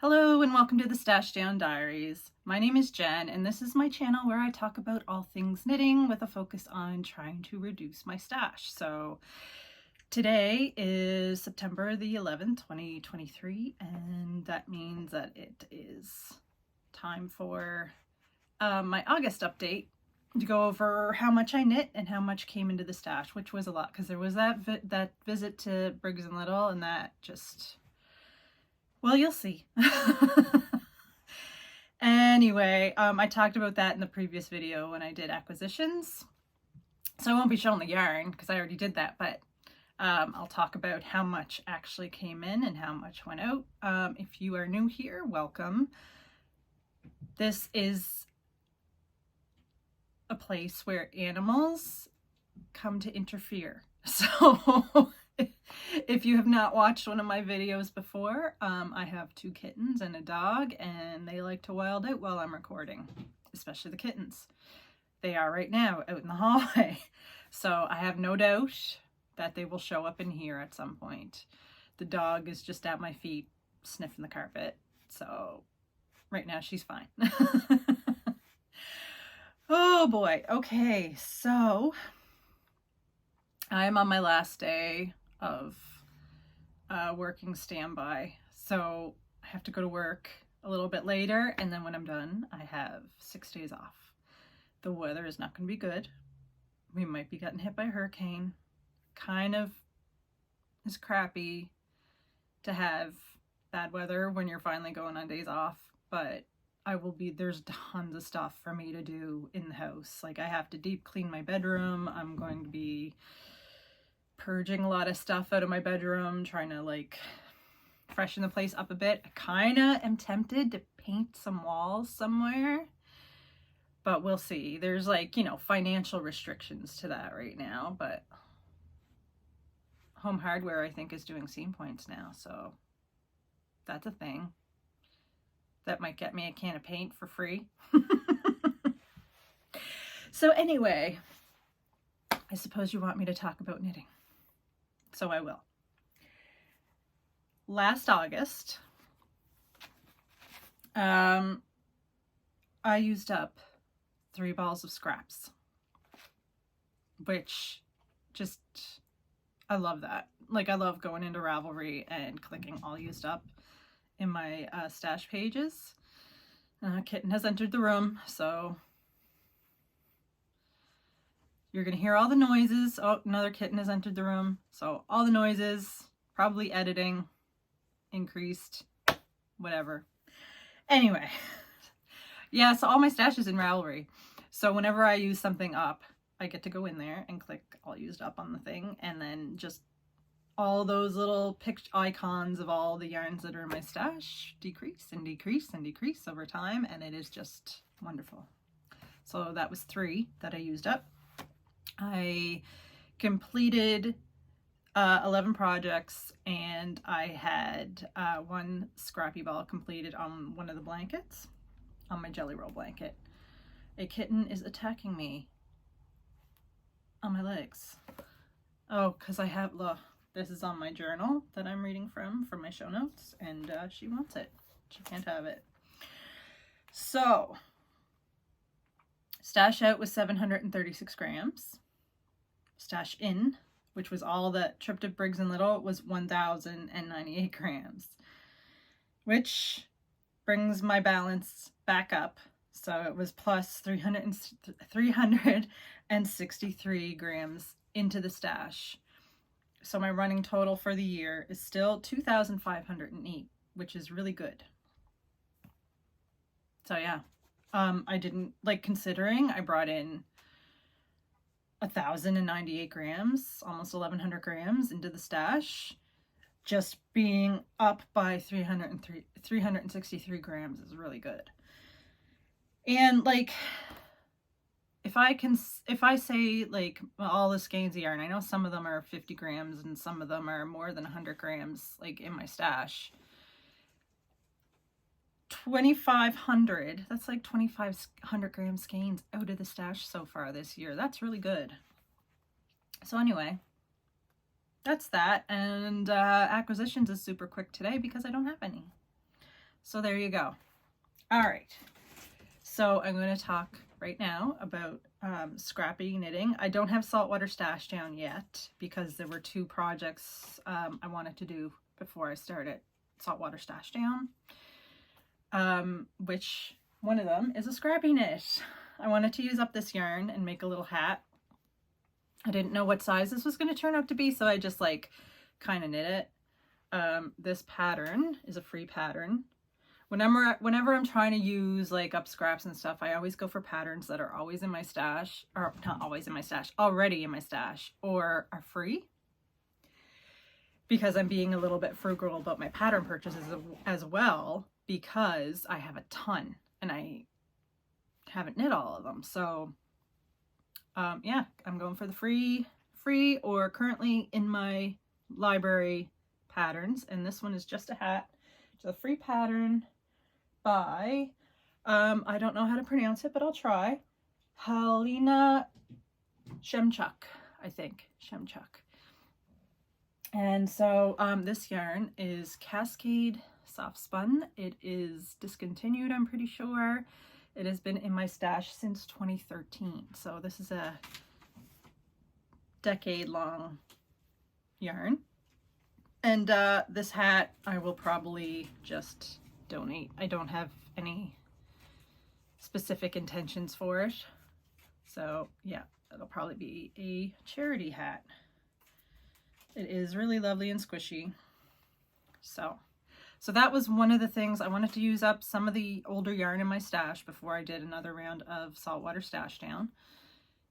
Hello and welcome to the Stash Down Diaries. My name is Jen and this is my channel where I talk about all things knitting with a focus on trying to reduce my stash. So today is September the 11th, 2023, and that means that it is time for my August update to go over how much I knit and how much came into the stash, which was a lot because there was that visit to Briggs & Little, and that just... well, you'll see. Anyway, I talked about that in the previous video when I did acquisitions. So I won't be showing the yarn because I already did that, but I'll talk about how much actually came in and how much went out. If you are new here, welcome. This is a place where animals come to interfere. So if you have not watched one of my videos before, I have 2 kittens and a dog, and they like to wild out while I'm recording, especially the kittens. They are right now out in the hallway. So I have no doubt that they will show up in here at some point. The dog is just at my feet sniffing the carpet. So right now she's fine. Oh boy. Okay, so I'm on my last day of working standby, so I have to go to work a little bit later, and then when I'm done I have 6 days off. The weather is not going to be good. We might be getting hit by a hurricane. Kind of is crappy to have bad weather when you're finally going on days off, but there's tons of stuff for me to do in the house. Like, I have to deep clean my bedroom. I'm going to be purging a lot of stuff out of my bedroom, trying to like freshen the place up a bit. I kind of am tempted to paint some walls somewhere, but we'll see. There's like, financial restrictions to that right now, but Home Hardware, I think, is doing seam points now, so that's a thing. That might get me a can of paint for free. So anyway, I suppose you want me to talk about knitting. So I will. Last August, I used up 3 balls of scraps, which just, I love that. Like, I love going into Ravelry and clicking all used up in my stash pages. Kitten has entered the room, so you're gonna hear all the noises. Oh, another kitten has entered the room. So all the noises, probably editing, increased, whatever. Anyway, yeah, so all my stash is in Ravelry. So whenever I use something up, I get to go in there and click all used up on the thing, and then just all those little picture icons of all the yarns that are in my stash decrease and decrease and decrease over time, and it is just wonderful. So that was 3 that I used up. I completed 11 projects, and I had 1 scrappy ball completed on one of the blankets, on my jelly roll blanket. A kitten is attacking me on my legs. Oh, because I have, look, this is on my journal that I'm reading from my show notes, and she wants it. She can't have it. So, stash out was 736 grams. Stash in, which was all that tripped at Briggs & Little, was 1,098 grams, which brings my balance back up. So it was plus 363 grams into the stash. So my running total for the year is still 2,508, which is really good. So yeah, I didn't, like, considering I brought in 1,098 grams, almost 1,100 grams into the stash, just being up by 363 grams is really good. And like, if I say like all the skeins of yarn, I know some of them are 50 grams and some of them are more than 100 grams, like in my stash. 2,500, that's like 2,500 gram skeins out of the stash so far this year. That's really good. So anyway, that's that. And acquisitions is super quick today because I don't have any. So there you go. All right. So I'm going to talk right now about scrappy knitting. I don't have saltwater stash down yet because there were two projects I wanted to do before I started saltwater stash down. Which one of them is a scrappy knit. I wanted to use up this yarn and make a little hat. I didn't know what size this was going to turn out to be, so I just like kind of knit it. This pattern is a free pattern. Whenever I'm trying to use like up scraps and stuff, I always go for patterns that are always in my stash, or not always in my stash, already in my stash, or are free. Because I'm being a little bit frugal about my pattern purchases as well, because I have a ton and I haven't knit all of them. So yeah, I'm going for the free or currently in my library patterns. And this one is just a hat. It's a free pattern by, I don't know how to pronounce it, but I'll try. Halina Shemchuk, I think. Shemchuk. And so this yarn is Cascade Soft Spun. It is discontinued, I'm pretty sure. It has been in my stash since 2013. So this is a decade-long yarn. And this hat I will probably just donate. I don't have any specific intentions for it. So yeah, it'll probably be a charity hat. It is really lovely and squishy. So that was one of the things. I wanted to use up some of the older yarn in my stash before I did another round of saltwater stash down.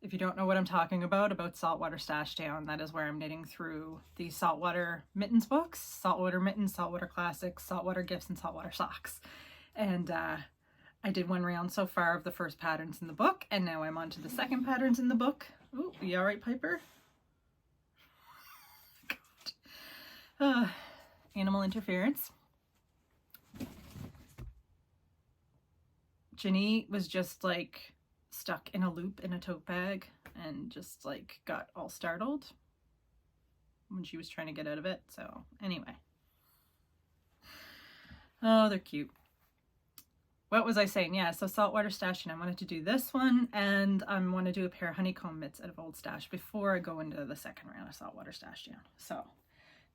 If you don't know what I'm talking about saltwater stash down, that is where I'm knitting through the saltwater mittens books, saltwater mittens, saltwater classics, saltwater gifts, and saltwater socks. And I did one round so far of the first patterns in the book, and now I'm on to the second patterns in the book. Ooh, you all right, Piper? Animal interference. Ginny was just like stuck in a loop in a tote bag and just like got all startled when she was trying to get out of it. So anyway. Oh, they're cute. What was I saying? Yeah, so saltwater stash, and I wanted to do this one, and I want to do a pair of honeycomb mitts out of old stash before I go into the second round of saltwater stash down. So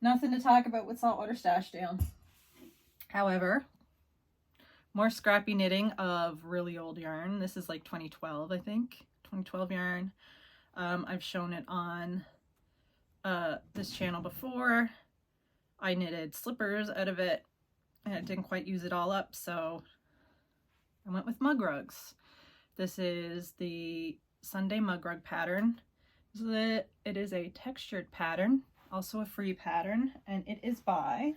nothing to talk about with saltwater stash down. However, more scrappy knitting of really old yarn. This is like 2012, I think. 2012 yarn. I've shown it on this channel before. I knitted slippers out of it, and I didn't quite use it all up, so I went with mug rugs. This is the Sunday mug rug pattern. It is a textured pattern, also a free pattern, and it is by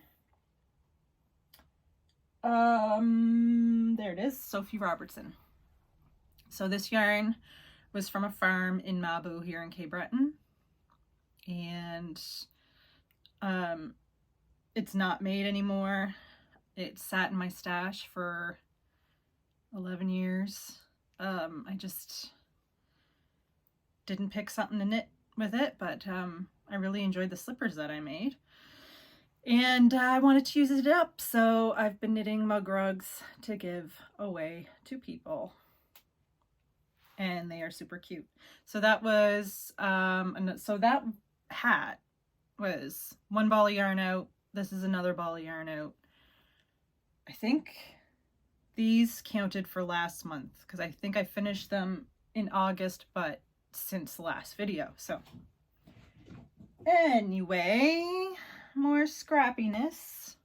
there it is, Sophie Robertson. So this yarn was from a farm in Mabou here in Cape Breton, and it's not made anymore. It sat in my stash for 11 years. I just didn't pick something to knit with it, but I really enjoyed the slippers that I made. And I wanted to use it up, so I've been knitting mug rugs to give away to people. And they are super cute. So that was, so that hat was one ball of yarn out. This is another ball of yarn out. I think these counted for last month, because I think I finished them in August, but since the last video. So anyway, more scrappiness.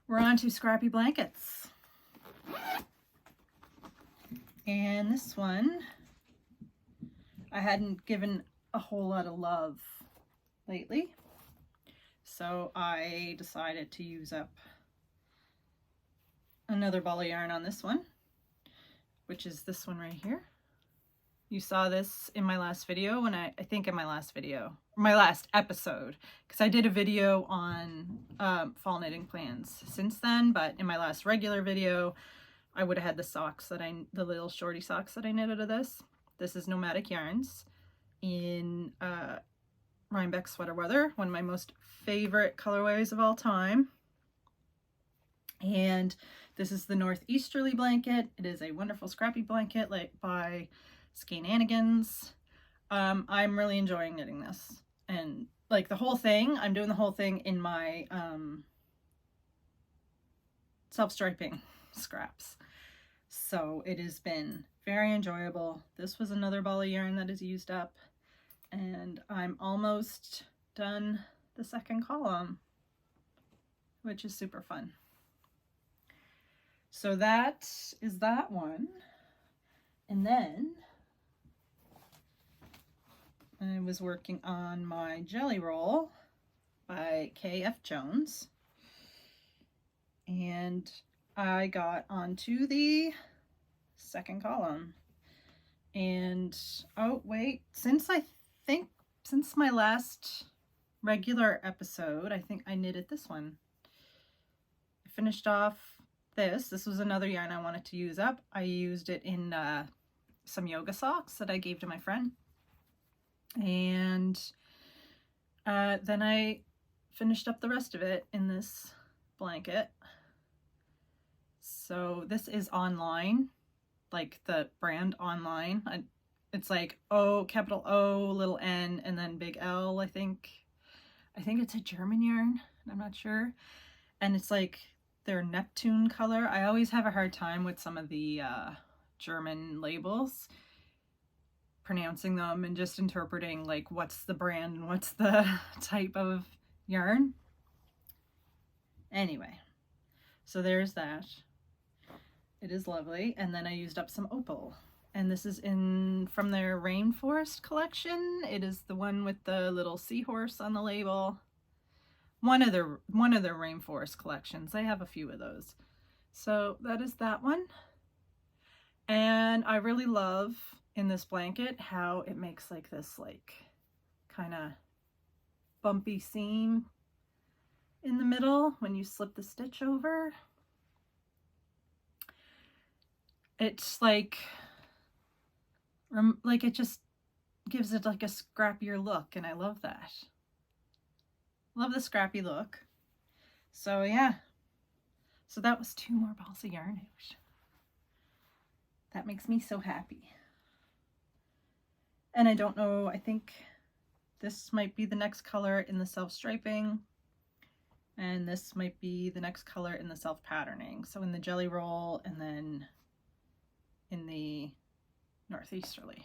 We're on to scrappy blankets. And this one, I hadn't given a whole lot of love lately. So I decided to use up another ball of yarn on this one, which is this one right here. You saw this in my last video, when I think in my last video, my last episode, because I did a video on fall knitting plans since then, but in my last regular video, I would have had the socks that the little shorty socks that I knit out of this. This is Nomadic Yarns in Rhinebeck Sweater Weather, one of my most favorite colorways of all time. And this is the Northeasterly blanket. It is a wonderful scrappy blanket by Skananigans. I'm really enjoying knitting this. And like the whole thing, I'm doing the whole thing in my self-striping scraps. So it has been very enjoyable. This was another ball of yarn that is used up, and I'm almost done the second column, which is super fun. So that is that one. And then I was working on my Jelly Roll by K.F. Jones. And I got onto the second column. And, oh wait, since my last regular episode, I think I knitted this one. I finished off this. This was another yarn I wanted to use up. I used it in some yoga socks that I gave to my friend. And then I finished up the rest of it in this blanket. So this is online, like the brand online. It's like capital O, little N, and then big L, I think. I think it's a German yarn. I'm not sure. And it's like their Neptune color. I always have a hard time with some of the German labels, pronouncing them and just interpreting like what's the brand and what's the type of yarn. Anyway, so there's that. It is lovely. And then I used up some opal, and this is from their Rainforest collection. It is the one with the little seahorse on the label. One of their Rainforest collections. They have a few of those. So that is that one. And I really love in this blanket how it makes like this like kind of bumpy seam in the middle when you slip the stitch over. It's like it just gives it like a scrappier look, and I love that. Love the scrappy look. So yeah, so that was 2 more balls of yarn out. That makes me so happy. And I don't know, I think this might be the next color in the self-striping, and this might be the next color in the self-patterning. So in the Jelly Roll, and then in the Northeasterly.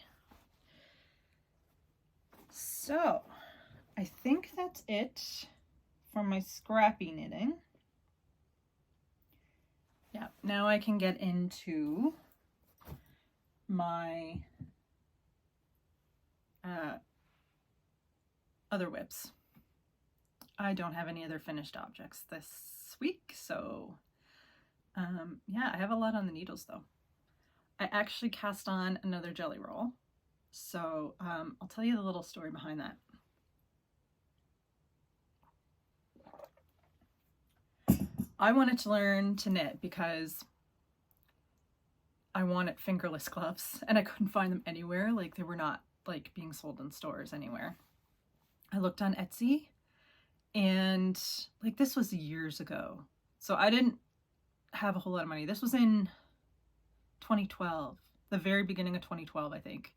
So I think that's it for my scrappy knitting. Yeah, now I can get into my other whips. I don't have any other finished objects this week, so yeah, I have a lot on the needles though. I actually cast on another Jelly Roll, so I'll tell you the little story behind that. I wanted to learn to knit because I wanted fingerless gloves, and I couldn't find them anywhere. Like, they were not like being sold in stores anywhere. I looked on Etsy, and like this was years ago, so I didn't have a whole lot of money. This was in 2012, the very beginning of 2012, I think.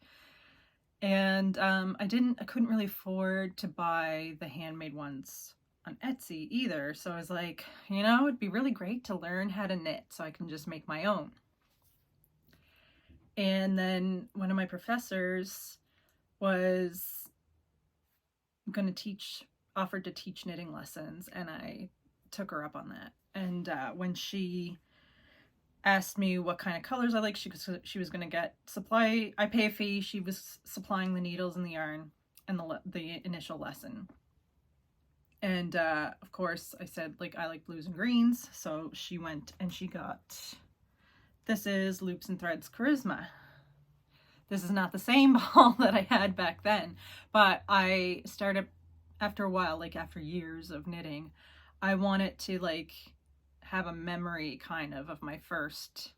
And I couldn't really afford to buy the handmade ones on Etsy either. So I was like, you know, it'd be really great to learn how to knit so I can just make my own. And then one of my professors was going to offered to teach knitting lessons, and I took her up on that. And when she asked me what kind of colors I like, she was going to get supply. I pay a fee. She was supplying the needles and the yarn and the initial lesson. And of course I said, like, I like blues and greens. So she went and she got, this is Loops and Threads Charisma. This is not the same ball that I had back then, but I started after a while, like after years of knitting, I wanted to like have a memory kind of my first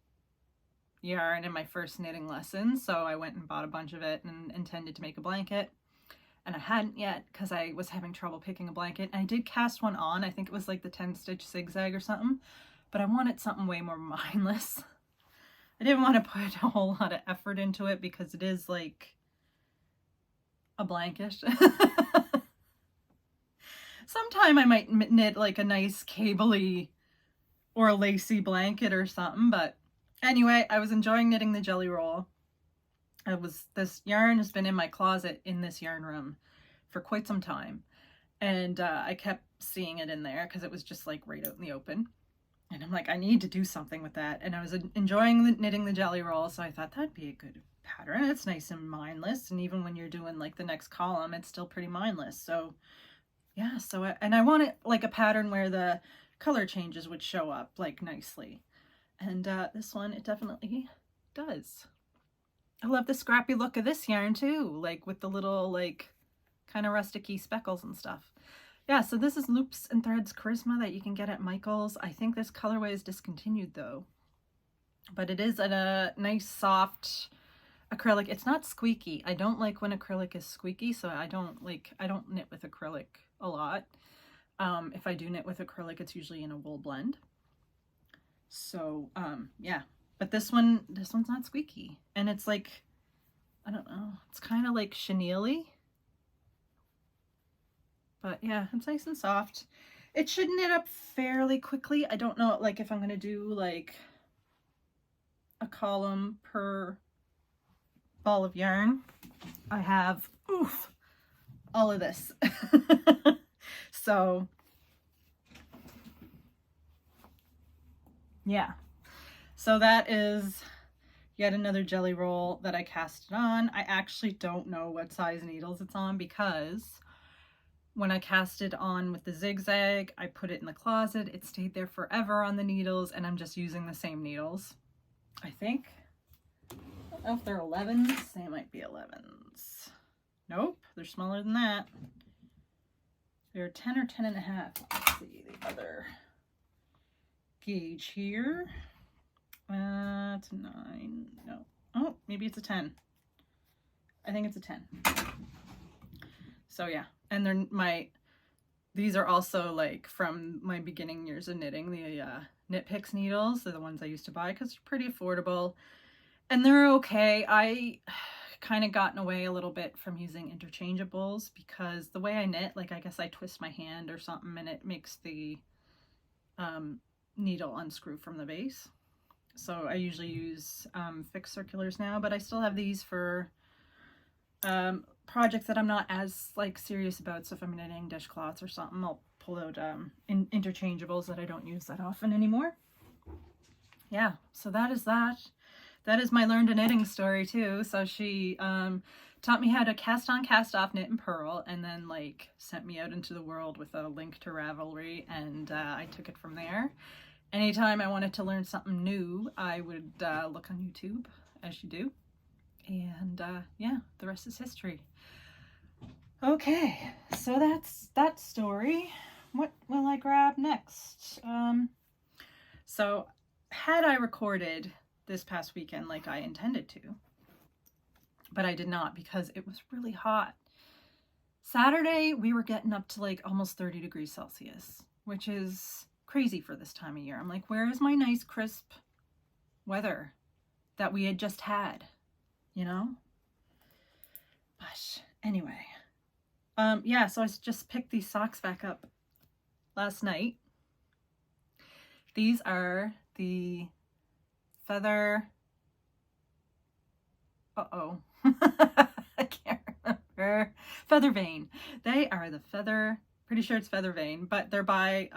yarn and my first knitting lesson. So I went and bought a bunch of it and intended to make a blanket, and I hadn't yet because I was having trouble picking a blanket. And I did cast one on. I think it was like the 10 stitch zigzag or something, but I wanted something way more mindless. I didn't want to put a whole lot of effort into it because it is like a blanket. Sometime I might knit like a nice cabley or a lacy blanket or something, but anyway, I was enjoying knitting the jelly roll. This yarn has been in my closet in this yarn room for quite some time, and I kept seeing it in there because it was just like right out in the open, and I'm like, I need to do something with that. And I was enjoying knitting the jelly roll, so I thought that'd be a good pattern. It's nice and mindless, and even when you're doing like the next column, it's still pretty mindless. So yeah, and I wanted like a pattern where the color changes would show up like nicely, and this one, it definitely does. I love the scrappy look of this yarn too, like with the little like kind of rusticy speckles and stuff. Yeah, so this is Loops and Threads Charisma that you can get at Michael's. I think this colorway is discontinued though, but it is a nice soft acrylic. It's not squeaky. I don't like when acrylic is squeaky, so I don't knit with acrylic a lot. If I do knit with acrylic, it's usually in a wool blend. So yeah, but this one's not squeaky, and it's like, I don't know, it's kind of like chenille-y, but yeah, it's nice and soft. It should knit up fairly quickly. I don't know like if I'm gonna do like a column per ball of yarn. I have all of this. So yeah, so that is yet another jelly roll that I casted on. I actually don't know what size needles it's on because when I cast it on with the zigzag, I put it in the closet. It stayed there forever on the needles, and I'm just using the same needles. I think. I don't know if they're 11s. They might be 11s. Nope, they're smaller than that. They're 10 or 10 and a half. Let's see the other gauge here. It's a 9. No. Oh, maybe it's a 10. I think it's a 10. So yeah, and these are also like from my beginning years of knitting, the Knit Picks needles. They're the ones I used to buy because they're pretty affordable, and they're okay. I kind of gotten away a little bit from using interchangeables because the way I knit, like I guess I twist my hand or something and it makes the needle unscrew from the base. So I usually use fixed circulars now, but I still have these for projects that I'm not as like serious about. So if I'm knitting dishcloths or something, I'll pull out interchangeables that I don't use that often anymore. Yeah, so that is that. That is my learned a knitting story too. So she taught me how to cast on, cast off, knit and purl, and then like sent me out into the world with a link to Ravelry, and I took it from there. Anytime I wanted to learn something new, I would look on YouTube, as you do. And yeah, the rest is history. Okay, so that's that story. What will I grab next? So had I recorded this past weekend like I intended to, but I did not because it was really hot. Saturday, we were getting up to like almost 30 degrees Celsius, which is crazy for this time of year. I'm like, where is my nice crisp weather that we had just had, you know? But anyway, yeah, so I just picked these socks back up last night. These are the feather, I can't remember, Feather Vein. They are the feather, pretty sure it's Feather Vein, but they're by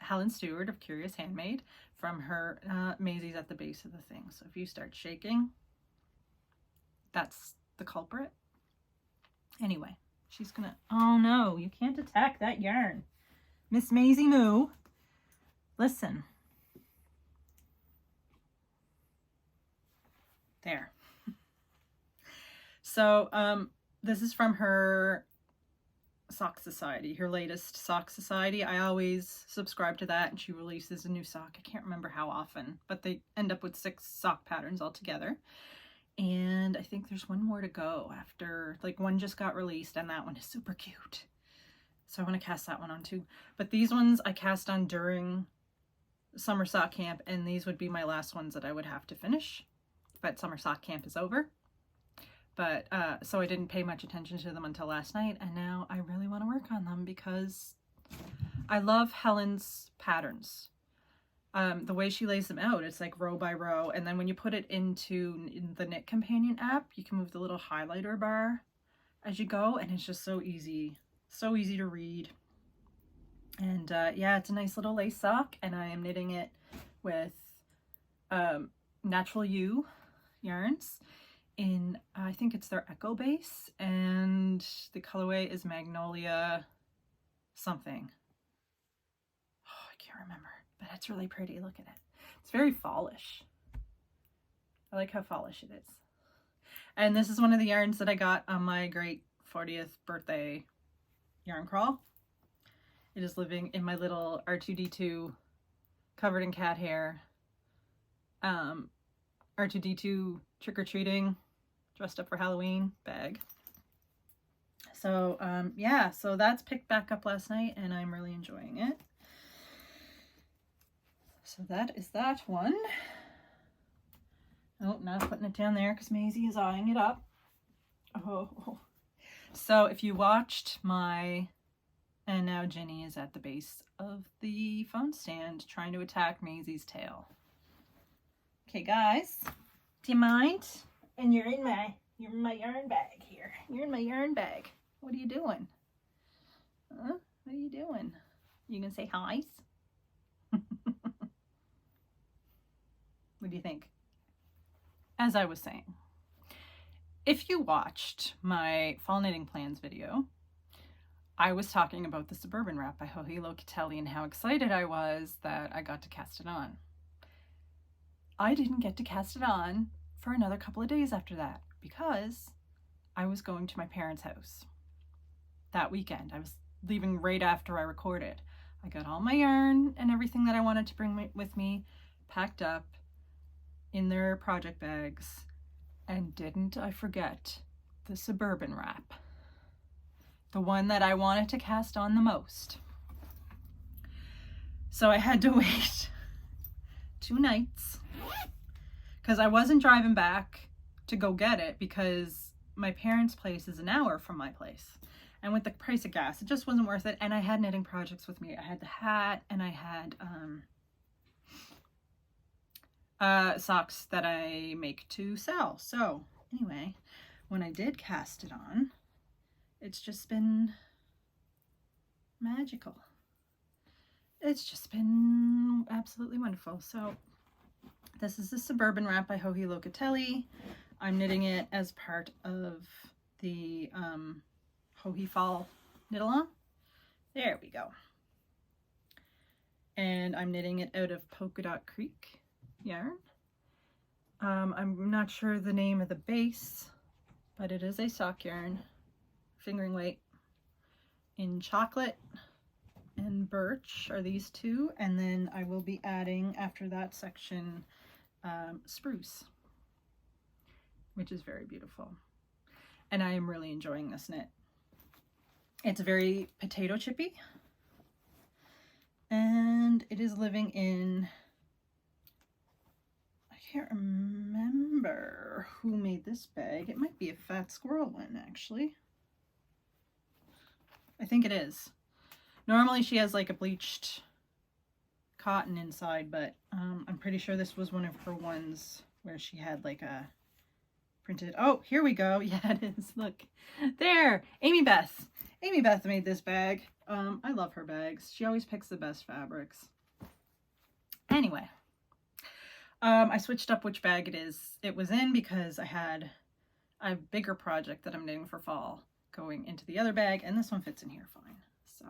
Helen Stewart of Curious Handmade from her Maisie's at the base of the thing. So if you start shaking, that's the culprit. Anyway, she's gonna, oh no, you can't attack that yarn. Miss Maisie Moo, listen. There. So this is from her Sock Society, her latest Sock Society. I always subscribe to that, and she releases a new sock. I can't remember how often, but they end up with 6 sock patterns altogether. And I think there's one more to go after, like one just got released, and that one is super cute. So I want to cast that one on too. But these ones I cast on during summer sock camp, and these would be my last ones that I would have to finish, but summer sock camp is over. But so I didn't pay much attention to them until last night, and now I really want to work on them because I love Helen's patterns. The way she lays them out, it's like row by row, and then when you put it into the Knit Companion app, you can move the little highlighter bar as you go, and it's just so easy to read. And yeah, it's a nice little lace sock, and I am knitting it with Natural You yarns in, I think it's their Echo Base, and the colorway is Magnolia something. Oh, I can't remember, but it's really pretty. Look at it. It's very fallish. I like how fallish it is. And this is one of the yarns that I got on my great 40th birthday yarn crawl. It is living in my little R2D2 covered in cat hair R2D2 trick-or-treating dressed up for Halloween bag. So yeah, so that's picked back up last night and I'm really enjoying it. So that is that one. Oh, not putting it down there because Maisie is eyeing it up. Oh. So if you watched my, and now Jenny is at the base of the phone stand trying to attack Maisie's tail. Okay, guys, do you mind? And you're in my yarn bag here. You're in my yarn bag. What are you doing? Huh? What are you doing? You gonna say hi? What do you think? As I was saying, if you watched my fall knitting plans video, I was talking about the Suburban Wrap by Joji Locatelli and how excited I was that I got to cast it on. I didn't get to cast it on for another couple of days after that because I was going to my parents' house that weekend. I was leaving right after I recorded. I got all my yarn and everything that I wanted to bring with me packed up in their project bags, and didn't I forget the Suburban Wrap, the one that I wanted to cast on the most. So I had to wait 2 nights because I wasn't driving back to go get it because my parents' place is an hour from my place, and with the price of gas it just wasn't worth it. And I had knitting projects with me. I had the hat and I had socks that I make to sell. So anyway, when I did cast it on, it's just been magical. It's just been absolutely wonderful. So this is the Suburban Wrap by Joji Locatelli. I'm knitting it as part of the Joji Fall Knit Along. There we go. And I'm knitting it out of Polka Dot Creek yarn. I'm not sure the name of the base, but it is a sock yarn, fingering weight, in chocolate and birch are these two, and then I will be adding after that section spruce, which is very beautiful, and I am really enjoying this knit. It's very potato chippy, and it is living in, I can't remember who made this bag. It might be a Fat Squirrel one, actually. I think it is. Normally she has like a bleached cotton inside, but I'm pretty sure this was one of her ones where she had like a printed, oh, here we go. Yeah, it is. Look, there, Amy Beth. Amy Beth made this bag. I love her bags. She always picks the best fabrics. Anyway, I switched up which bag it was in because I had a bigger project that I'm knitting for fall going into the other bag, and this one fits in here fine. So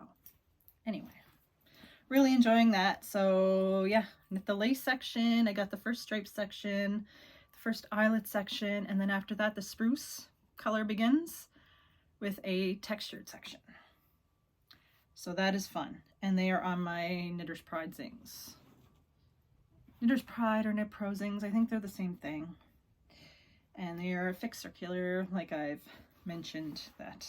anyway, really enjoying that. So yeah, knit the lace section. I got the first stripe section, the first eyelet section, and then after that the spruce color begins with a textured section. So that is fun, and they are on my Knitter's Pride zings. Knitter's Pride or Knit Pro zings, I think they're the same thing. And they are fixed circular, like I've mentioned that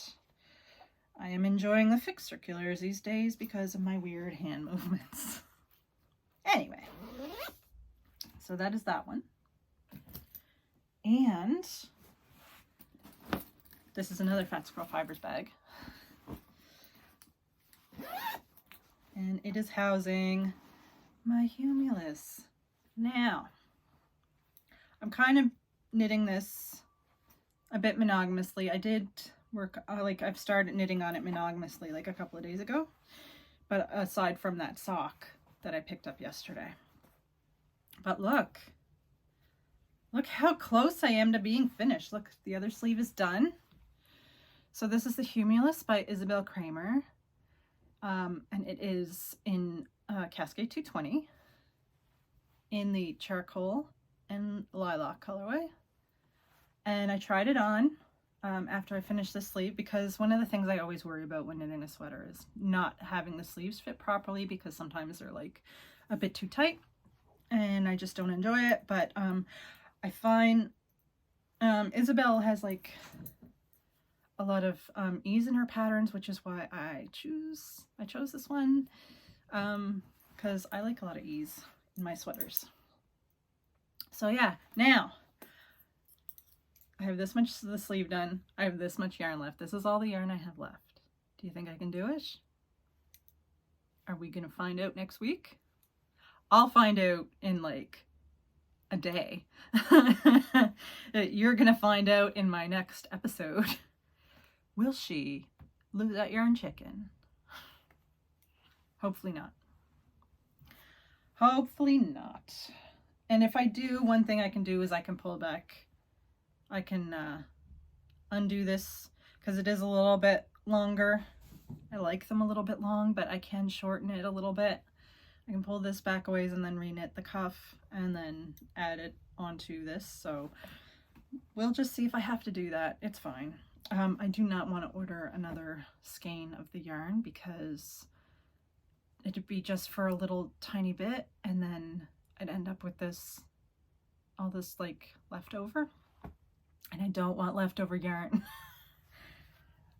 I am enjoying the fixed circulars these days because of my weird hand movements. Anyway, so that is that one. And this is another Fat Squirrel Fibers bag. And it is housing my Humulus. Now, I'm kind of knitting this a bit monogamously. I did work, I've started knitting on it monogamously like a couple of days ago. But aside from that sock that I picked up yesterday. But look how close I am to being finished. Look, the other sleeve is done. So this is the Humulus by Isabel Kramer. And it is in Cascade 220 in the charcoal and lilac colorway. And I tried it on after I finished the sleeve, because one of the things I always worry about when knitting a sweater is not having the sleeves fit properly, because sometimes they're like a bit too tight and I just don't enjoy it. But I find Isabel has like a lot of ease in her patterns, which is why I chose this one, because I like a lot of ease in my sweaters. So yeah, now I have this much of the sleeve done. I have this much yarn left. This is all the yarn I have left. Do you think I can do it? Are we gonna find out next week? I'll find out in like a day. You're gonna find out in my next episode. Will she lose that yarn chicken? Hopefully not. Hopefully not. And if I do, one thing I can do is I can pull back. I can undo this because it is a little bit longer. I like them a little bit long, but I can shorten it a little bit. I can pull this back a ways and then re-knit the cuff and then add it onto this. So we'll just see if I have to do that. It's fine. I do not want to order another skein of the yarn because it'd be just for a little tiny bit and then I'd end up with this, all this like leftover. And I don't want leftover yarn.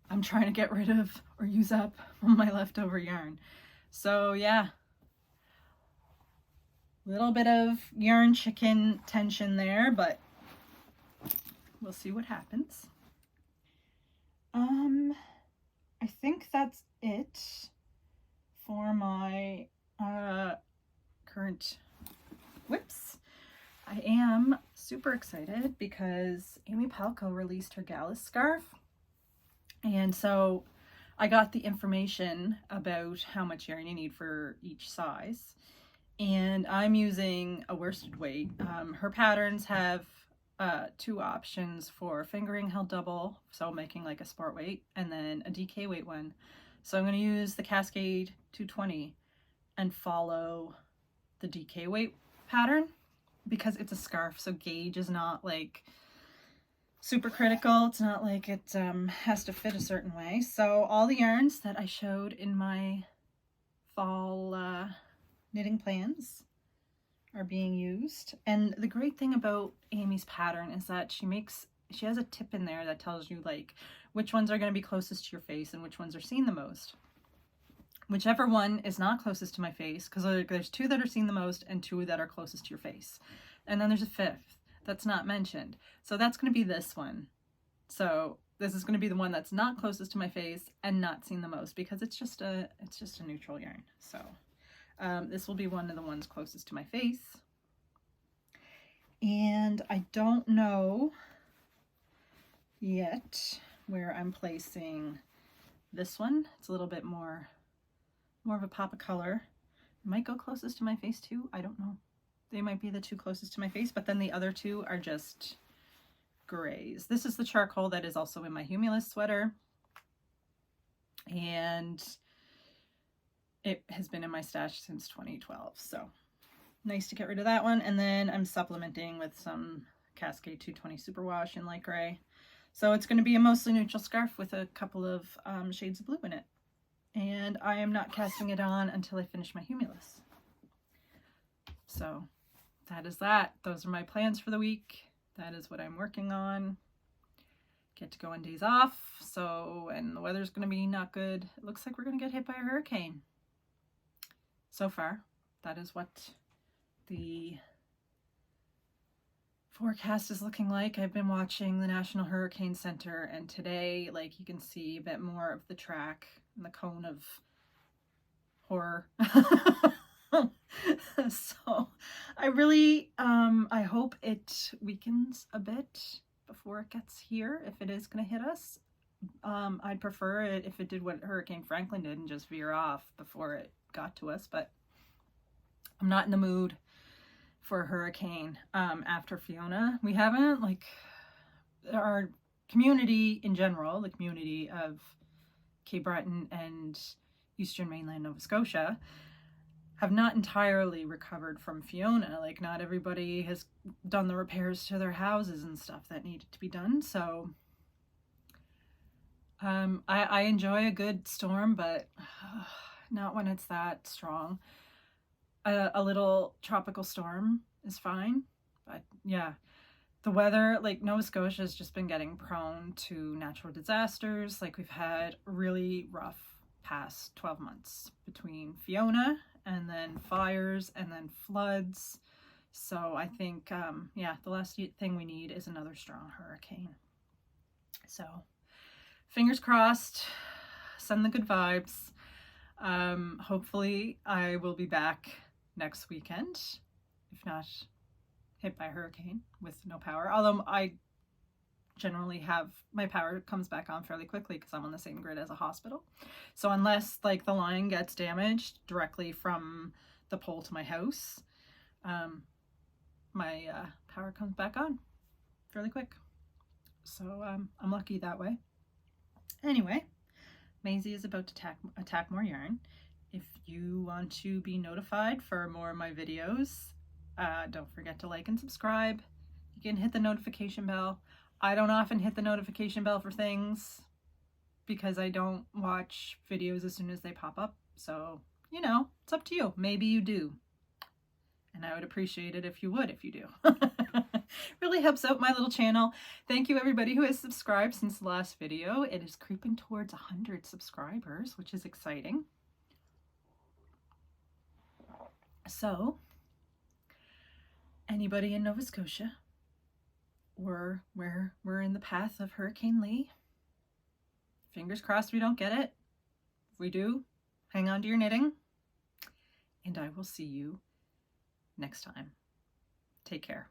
I'm trying to get rid of or use up my leftover yarn. So yeah, little bit of yarn chicken tension there, but we'll see what happens. I think that's it for my current whips. I am super excited because Amy Palco released her Gallus scarf. And so I got the information about how much yarn you need for each size. And I'm using a worsted weight. Her patterns have two options for fingering held double, so making like a sport weight, and then a DK weight one. So I'm going to use the Cascade 220 and follow the DK weight pattern because it's a scarf, so gauge is not like super critical. It's not like it has to fit a certain way. So all the yarns that I showed in my fall knitting plans are being used. And the great thing about Amy's pattern is that she has a tip in there that tells you like which ones are going to be closest to your face and which ones are seen the most. Whichever one is not closest to my face, because there's two that are seen the most and two that are closest to your face. And then there's a fifth that's not mentioned. So that's going to be this one. So this is going to be the one that's not closest to my face and not seen the most because it's just a neutral yarn. So this will be one of the ones closest to my face. And I don't know yet where I'm placing this one. It's a little bit more of a pop of color. It might go closest to my face too. I don't know. They might be the two closest to my face, but then the other two are just grays. This is the charcoal that is also in my Humulus sweater. And it has been in my stash since 2012. So nice to get rid of that one. And then I'm supplementing with some Cascade 220 Superwash in light gray. So it's going to be a mostly neutral scarf with a couple of shades of blue in it. And I am not casting it on until I finish my Humulus. So that is that. Those are my plans for the week. That is what I'm working on. Get to go on days off. So, and the weather's going to be not good. It looks like we're going to get hit by a hurricane. So far. that is what the forecast is looking like. I've been watching the National Hurricane Center, and today, like, you can see a bit more of the track and the cone of horror. So I really, I hope it weakens a bit before it gets here, if it is going to hit us. I'd prefer it if it did what Hurricane Franklin did and just veer off before it got to us, but I'm not in the mood for a hurricane after Fiona. We haven't, like, our community in general, the community of Cape Breton and eastern mainland Nova Scotia, have not entirely recovered from Fiona. Like, not everybody has done the repairs to their houses and stuff that needed to be done. So I enjoy a good storm, but not when it's that strong. A little tropical storm is fine, but yeah, the weather, like, Nova Scotia has just been getting prone to natural disasters. Like, we've had really rough past 12 months between Fiona and then fires and then floods. So I think, yeah, the last thing we need is another strong hurricane. So fingers crossed, send the good vibes. Hopefully I will be back next weekend, if not hit by a hurricane with no power. Although I generally have, my power comes back on fairly quickly because I'm on the same grid as a hospital. So unless, like, the line gets damaged directly from the pole to my house, my power comes back on fairly quick. So I'm lucky that way. Anyway, Maisie is about to attack more yarn. If you want to be notified for more of my videos, don't forget to like and subscribe. You can hit the notification bell. I don't often hit the notification bell for things because I don't watch videos as soon as they pop up. So, you know, it's up to you. Maybe you do. And I would appreciate it if you would, if you do. Really helps out my little channel. Thank you everybody who has subscribed since the last video. It is creeping towards 100 subscribers, which is exciting. So, anybody in Nova Scotia, or where we're in the path of Hurricane Lee, fingers crossed we don't get it. If we do, hang on to your knitting, and I will see you next time. Take care.